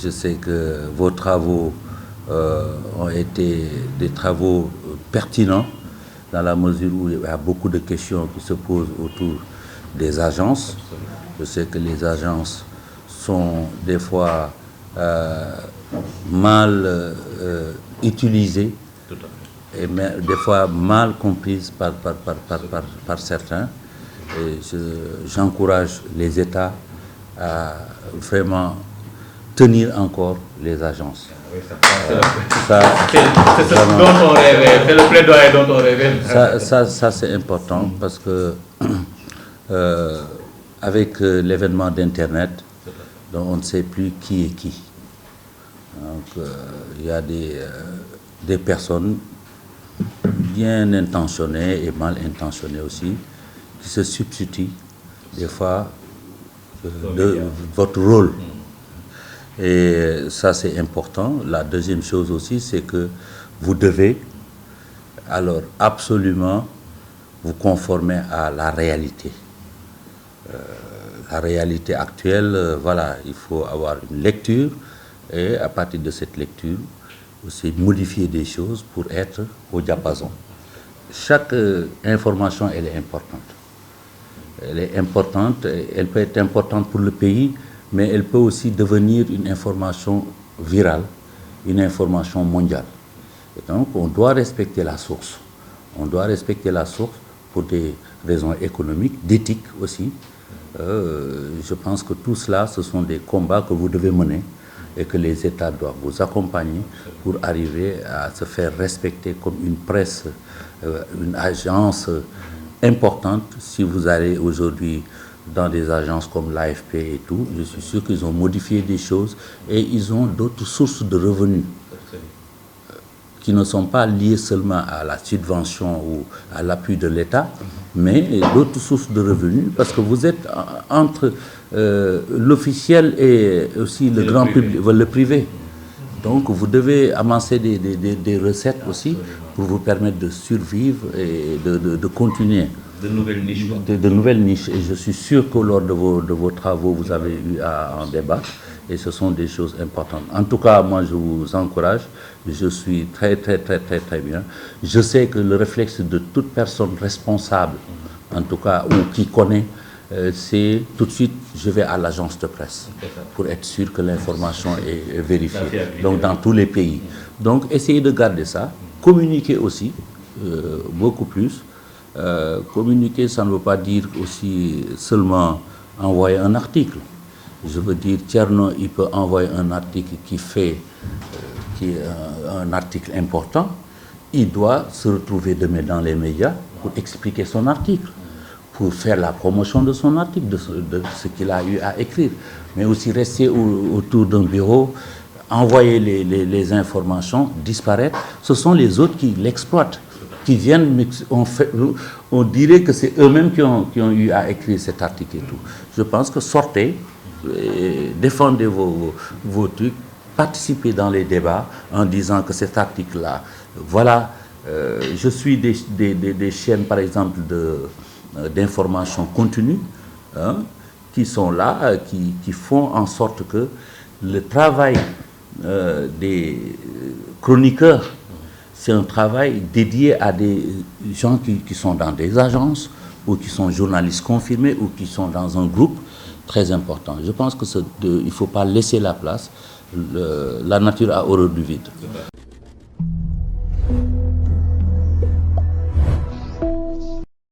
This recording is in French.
Je sais que vos travaux ont été des travaux pertinents dans la mesure où il y a beaucoup de questions qui se posent autour des agences. Je sais que les agences sont des fois mal utilisées et des fois mal comprises par certains. Et j'encourage les États à vraiment tenir encore les agences. C'est le plaidoyer dont on rêvait. Ça c'est important parce que avec l'événement d'Internet, on ne sait plus qui est qui. Donc il y a des personnes bien intentionnées et mal intentionnées aussi qui se substituent des fois de votre rôle. Et ça c'est important. La deuxième chose aussi, c'est que vous devez alors absolument vous conformer à la réalité. La réalité actuelle, voilà, il faut avoir une lecture et à partir de cette lecture, aussi modifier des choses pour être au diapason. Chaque information, elle est importante. Elle est importante, elle peut être importante pour le pays, mais elle peut aussi devenir une information virale, une information mondiale. Et donc, on doit respecter la source. On doit respecter la source pour des raisons économiques, d'éthique aussi. Je pense que tout cela, ce sont des combats que vous devez mener et que les États doivent vous accompagner pour arriver à se faire respecter comme une presse, une agence importante. Si vous allez aujourd'hui dans des agences comme l'AFP et tout, je suis sûr qu'ils ont modifié des choses et ils ont d'autres sources de revenus qui ne sont pas liées seulement à la subvention ou à l'appui de l'État, mais d'autres sources de revenus, parce que vous êtes entre l'officiel et aussi le grand public, le privé. Donc vous devez amasser des recettes aussi pour vous permettre de survivre et de continuer. De nouvelles niches. De nouvelles niches. Et je suis sûr que lors de vos travaux, vous avez eu à en débattre. Et ce sont des choses importantes. En tout cas, moi, je vous encourage. Je suis très bien. Je sais que le réflexe de toute personne responsable, en tout cas, ou qui connaît, c'est tout de suite, je vais à l'agence de presse pour être sûr que l'information est vérifiée. Donc, dans tous les pays. Donc, essayez de garder ça. Communiquer aussi, beaucoup plus. Communiquer, ça ne veut pas dire aussi seulement envoyer un article. Je veux dire, Tcherno, il peut envoyer un article qui est un article important. Il doit se retrouver demain dans les médias pour expliquer son article, pour faire la promotion de son article, de ce qu'il a eu à écrire. Mais aussi rester autour d'un bureau, envoyer les informations, disparaître. Ce sont les autres qui l'exploitent, qui viennent, on dirait que c'est eux-mêmes qui ont eu à écrire cet article et tout. Je pense que sortez, défendez vos trucs, participez dans les débats en disant que cet article-là, voilà, je suis des chaînes, par exemple, d'information continue, hein, qui sont là, qui font en sorte que le travail des chroniqueurs, c'est un travail dédié à des gens qui sont dans des agences ou qui sont journalistes confirmés ou qui sont dans un groupe très important. Je pense que il ne faut pas laisser la place. La nature a horreur du vide.